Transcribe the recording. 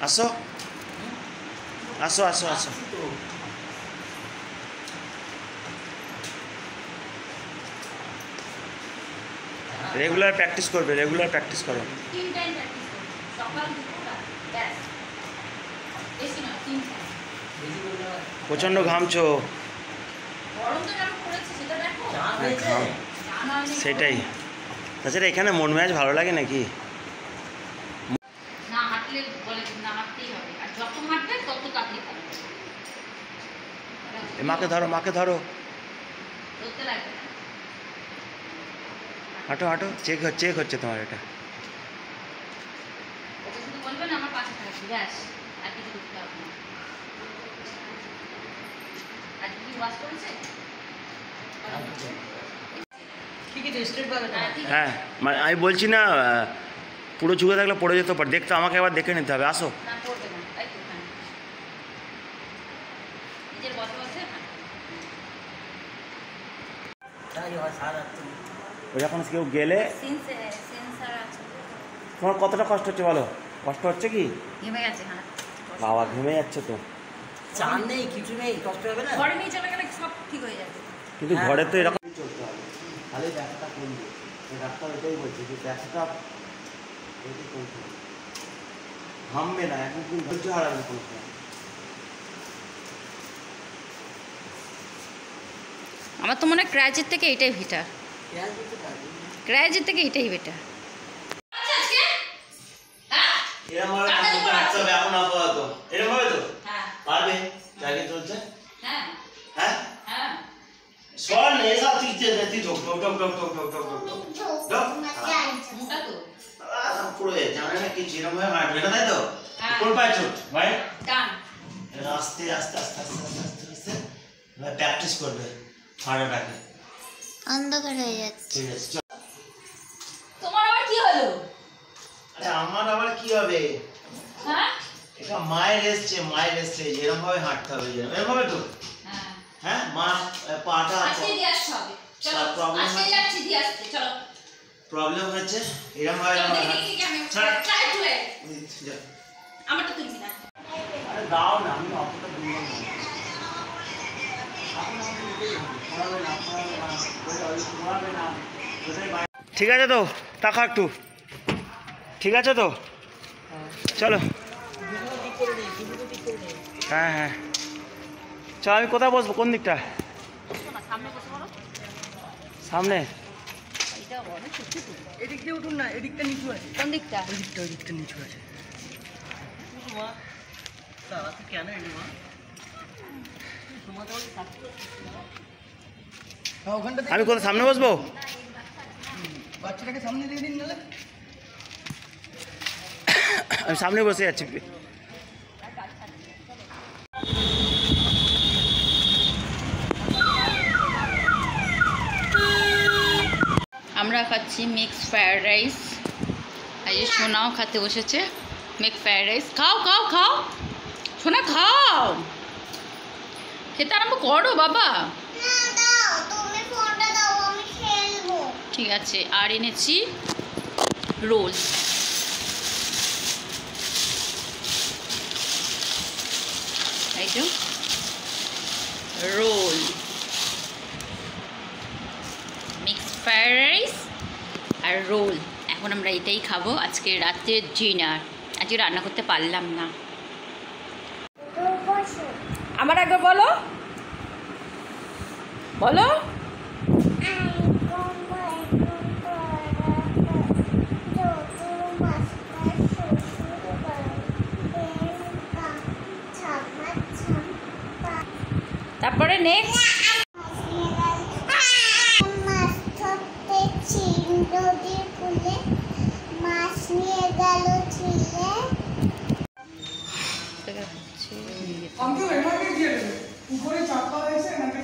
আসো আসো আসো আসো রেগুলার প্র্যাকটিস করবে, রেগুলার প্র্যাকটিস করো। প্রচন্ড ঘামছো। ঘাম সেটাই। তাছাড়া এখানে মন মেজাজ ভালো লাগে নাকি? মাকে ধরো, মাকে ধরো, হাঁটো হাঁটো। চেক হচ্ছে তোমার এটা। হ্যাঁ মানে আমি বলছি না, পুরো ঝুঁকে থাকলে পড়ে যেতে পারে। দেখতে আমাকে আবার দেখে নিতে হবে। আসো। যখন কেউ গেলে তোমার কতটা কষ্ট হচ্ছে বলো? কষ্ট হচ্ছে কি? বাবা ঘেমে যাচ্ছে তো। চান নেই, কিছু নেই, কষ্ট হবে না। ঘরে নিয়ে চলে গেলে সব ঠিক হয়ে যাবে। কিন্তু ঘরে তো এরকম চলতে হবে। খালি ব্যথাটা কমবে। ডাক্তার এটাই বলছে যে ব্যথাটা কমতে হবে। ঘামবে না, একদিন ধৈর্য হারাবে কোনো সময়। আমার তো মনে হয় ক্রাইজের থেকে এটাই বেটার। ক্রাইজের থেকে এটাই বেটার। এরকম ভাবে হাঁটতে হবে এখন আপাতত। এরকম ভাবে তো পারবে? জায়গা চলছে। হ্যাঁ হ্যাঁ সর নে সব তিতে তুই ঢোক ঢোক ঢোক ঢোক ঢোক ঢোক ঢোক ঢোক ঢোক মোটা তো পুরো জানে না কি যেরকম ভাবে হাঁটবে না, তাই তো? কোন পায়ে চোট ভাই? ডান। আস্তে আস্তে আস্তে আস্তে আস্তে আস্তে প্র্যাকটিস করবে। হাঁটাটাকে অন্ধকার হয়ে যাচ্ছে। ঠিক আছে। তোমার আবার কি হলো? আরে আমার আবার কি হবে? হ্যাঁ এটা মায়ের এসছে এরকম ভাবে হাঁটতে হবে। এরকম ভাবে তো হ্যাঁ মা পাটা আজকে দিয়ে আসতে হবে। চলো আজকে যাচ্ছি দিয়ে আসতে। চলো। প্রবলেম হচ্ছে এরকম ভাবে ট্রাই টু ইট। আমারটা তুলবি না। আরে দাও না, আমি অতটা দূর না। ঠিক আছে তো? তাকা একটু। ঠিক আছে তো? চলো। হ্যাঁ হ্যাঁ চল। আমি কোথায় বসবো? কোন দিকটা? সামনে। এদিক দিয়ে উঠুন না, এদিকটা নিচু আছে। কোন দিকটা? ওইদিকটা নিচু আছে। কেন এলি মা? আমি কোথায় সামনে বসবো? বাচ্চাটাকে সামনে দিয়ে দিন নালে। আমি সামনে বসে যাচ্ছি। আমরা খাচ্ছি মিক্স ফ্রায়েড রাইস। এই যে সোনাও খেতে বসেছে মিক্স ফ্রায়েড রাইস। খাও খাও খাও সোনা, খাও, খেতে আরম্ভ করো বাবা। ঠিক আছে। আর এনেছি রোল। এই তো রোল, মিক্স ফ্রায়েড রাইস আর রোল। এখন আমরা এটাই খাবো আজকে রাতের ডিনার। আজকে রান্না করতে পারলাম না। আমার একবার বলো বলো। তারপরে নেক্সট মাছ নিয়ে গেল ছিলে। উপরে চাপা হয়েছে নাকি?